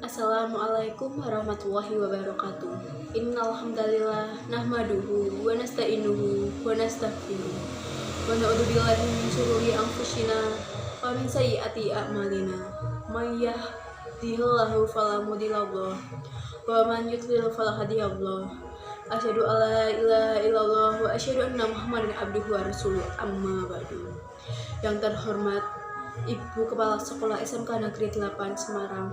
Assalamualaikum warahmatullahi wabarakatuh. Innal hamdalillah nahmaduhu wa nasta'inuhu wa nastaghfiruh wa na'udzu billahi min syururi anfusina wa min sayyiati a'malina. May yahdihillahu fala mudilla lahu wa man yudlil fala hadiya lahu. Asyhadu an la ilaha illallah wa asyhadu anna Muhammadan abduhu wa rasuluh. Amma ba'du. Yang terhormat Ibu Kepala Sekolah SMK Negeri 8 Semarang,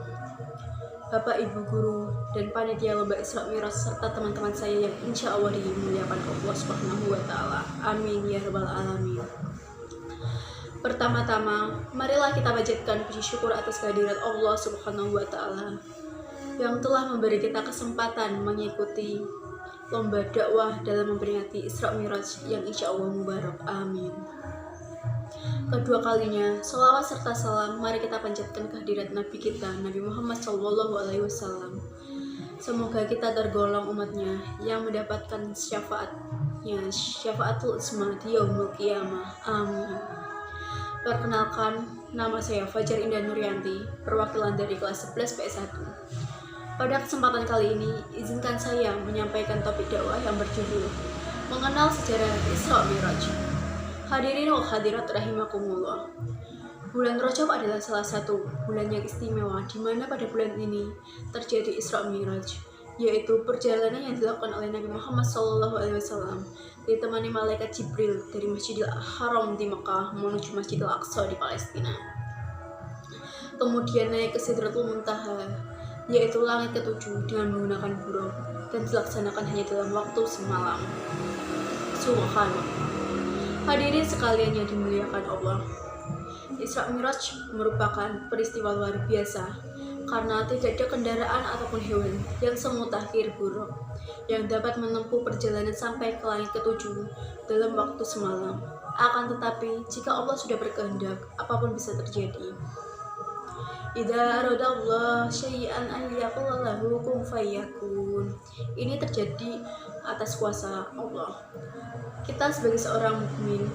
Bapak Ibu Guru dan panitia lomba Isra Mi'raj serta teman-teman saya yang insya Allah dimuliakan Allah Subhanahu wa Ta'ala. Amin ya rabbal alamin. Pertama-tama, marilah kita panjatkan puji syukur atas kehadirat Allah Subhanahu wa Ta'ala yang telah memberi kita kesempatan mengikuti lomba dakwah dalam memperingati Isra Mi'raj yang insya Allah mubarak. Amin. Kedua kalinya, sholawat serta salam mari kita panjatkan kehadirat Nabi kita, Nabi Muhammad SAW. Semoga kita tergolong umatnya yang mendapatkan syafaatnya, syafaatul uzma di yaumul qiyamah. Amin. Perkenalkan, nama saya Fajar Indah Nuryanti, perwakilan dari kelas 11 PS1. Pada kesempatan kali ini, izinkan saya menyampaikan topik dakwah yang berjudul Mengenal Sejarah Isra Mi'raj. Hadirin wal hadirat rahimakumullah. Bulan Rajab adalah salah satu bulan yang istimewa di mana pada bulan ini terjadi Isra Mi'raj, yaitu perjalanan yang dilakukan oleh Nabi Muhammad SAW ditemani malaikat Jibril dari Masjidil Haram di Mekah menuju Masjidil Aqsa di Palestina. Kemudian naik ke Sidratul Muntaha, yaitu langit ketujuh dengan menggunakan buraq dan dilaksanakan hanya dalam waktu semalam. Subhanallah. Hadirin sekalian yang dimuliakan Allah, Isra Mi'raj merupakan peristiwa luar biasa karena tidak ada kendaraan ataupun hewan yang semutakhir buraq yang dapat menempuh perjalanan sampai ke langit ketujuh dalam waktu semalam. Akan tetapi, jika Allah sudah berkehendak, apapun bisa terjadi. Idza aradallahu syai'an an yaqula lahu kun fayakun. Ini terjadi atas kuasa Allah. Kita sebagai seorang mukmin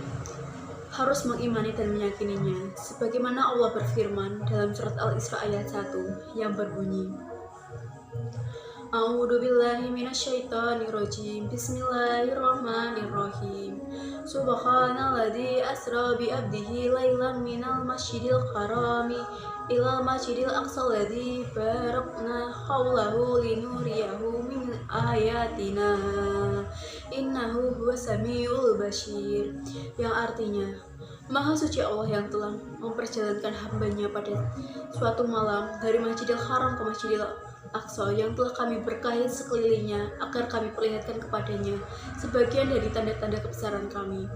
harus mengimani dan meyakininya, sebagaimana Allah berfirman dalam surat Al-Isra ayat 1 yang berbunyi, A'udzu billahi minasyaitonir rajim. Bismillahirrahmanirrahim. Subhanalladzi asra bi 'abdihi lailan minal masjidil harami ilal masjidil aqsal ladzi barakna haulahu linuriyahu min ayatina innahu huwas samiul basyir, yang artinya, Maha suci Allah yang telah memperjalankan hambanya pada suatu malam dari Masjidil Haram ke Masjidil Aqsa yang telah kami berkahi sekelilingnya agar kami perlihatkan kepadanya sebagian dari tanda-tanda kebesaran kami.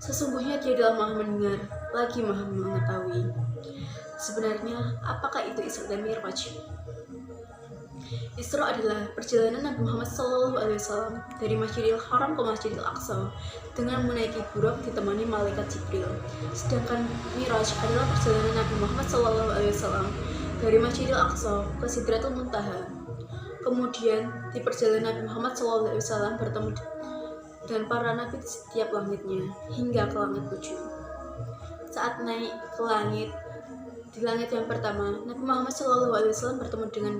Sesungguhnya Dia adalah Maha mendengar lagi Maha mengetahui. Sebenarnya, apakah itu Isra dan Mi'raj? Isra adalah perjalanan Nabi Muhammad SAW dari Masjidil Haram ke Masjidil Aqsa dengan menaiki buraq ditemani malaikat Jibril. Sedangkan Mi'raj adalah perjalanan Nabi Muhammad SAW dari Masjidil Aqsa ke Sidratul Muntaha. Kemudian di perjalanan Nabi Muhammad SAW bertemu dengan para nabi di setiap langitnya hingga ke langit 7. Saat naik ke langit, di langit yang pertama, Nabi Muhammad SAW bertemu dengan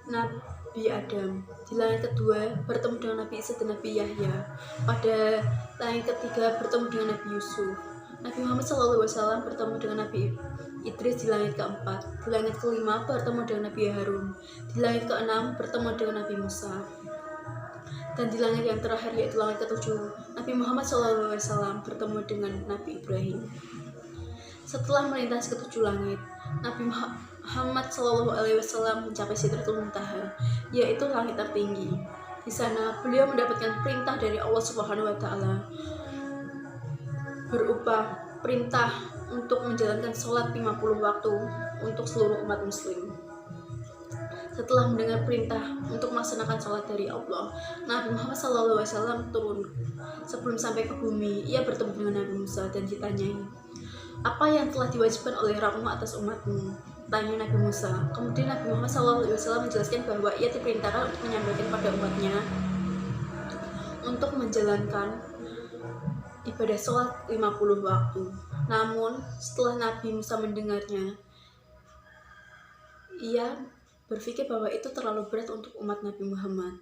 Nabi Adam. Di langit kedua, bertemu dengan Nabi Isa dan Nabi Yahya. Pada langit ketiga, bertemu dengan Nabi Yusuf. Nabi Muhammad SAW bertemu dengan Nabi Idris di langit keempat. Di langit kelima, bertemu dengan Nabi Harun. Di langit keenam, bertemu dengan Nabi Musa. Dan di langit yang terakhir, yaitu langit ketujuh, Nabi Muhammad SAW bertemu dengan Nabi Ibrahim. Setelah melintas ketujuh langit, Nabi Muhammad SAW mencapai Sidratul Muntaha, yaitu langit tertinggi. Di sana, beliau mendapatkan perintah dari Allah Subhanahu wa Ta'ala berupa perintah untuk menjalankan sholat 50 waktu untuk seluruh umat muslim. Setelah mendengar perintah untuk melaksanakan sholat dari Allah, Nabi Muhammad SAW turun. Sebelum sampai ke bumi, ia bertemu dengan Nabi Musa dan ditanyai, apa yang telah diwajibkan oleh Rabbmu atas umatmu? Tanya Nabi Musa. Kemudian Nabi Muhammad SAW menjelaskan bahwa ia diperintahkan untuk menyampaikan pada umatnya untuk menjalankan ibadah sholat 50 waktu. Namun setelah Nabi Musa mendengarnya, ia berpikir bahwa itu terlalu berat untuk umat Nabi Muhammad,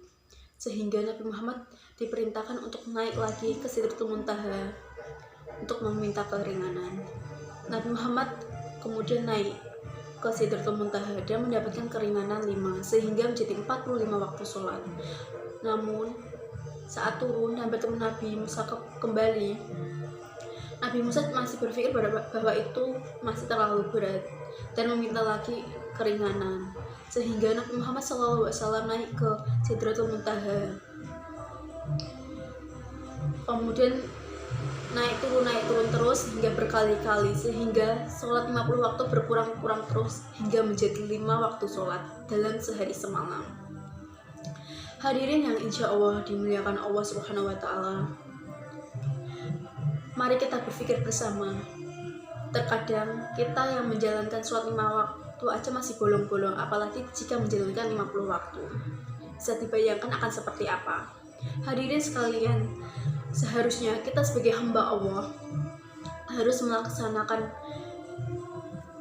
sehingga Nabi Muhammad diperintahkan untuk naik lagi ke Sidratul Muntaha untuk meminta keringanan. Nabi Muhammad kemudian naik ke Sidratul Muntaha dan mendapatkan keringanan 5, sehingga menjadi 45 waktu sholat. Namun saat turun dan bertemu Nabi Musa kembali, Nabi Musa masih berpikir bahwa itu masih terlalu berat dan meminta lagi keringanan, sehingga Nabi Muhammad SAW naik ke Sidratul Muntaha. Kemudian naik turun terus hingga berkali-kali, sehingga sholat 50 waktu berkurang terus hingga menjadi 5 waktu sholat dalam sehari semalam. Hadirin yang insya Allah dimuliakan Allah Subhanahu wa Ta'ala, mari kita berpikir bersama. Terkadang kita yang menjalankan sholat 5 waktu aja masih bolong-bolong, apalagi jika menjalankan 50 waktu. Bisa dibayangkan akan seperti apa. Hadirin sekalian, seharusnya kita sebagai hamba Allah harus melaksanakan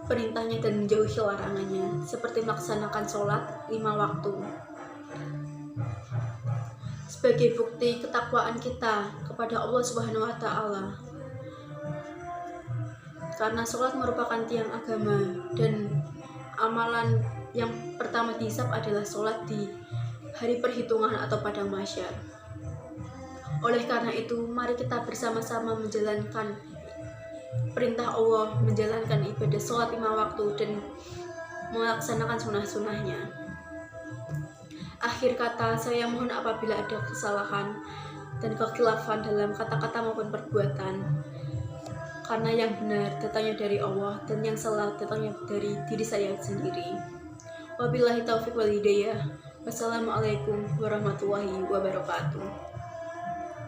perintahnya dan menjauhi larangannya, seperti melaksanakan sholat 5 waktu. Sebagai bukti ketakwaan kita kepada Allah Subhanahu wa Ta'ala, karena sholat merupakan tiang agama dan amalan yang pertama dihisab adalah sholat di hari perhitungan atau padang mahsyar. Oleh karena itu, mari kita bersama-sama menjalankan perintah Allah, menjalankan ibadah sholat 5 waktu dan melaksanakan sunnah-sunnahnya. Akhir kata, saya mohon apabila ada kesalahan dan kekhilafan dalam kata-kata maupun perbuatan, karena yang benar datangnya dari Allah dan yang salah datangnya dari diri saya sendiri. Wabillahi taufiq wal hidayah. Wassalamualaikum warahmatullahi wabarakatuh.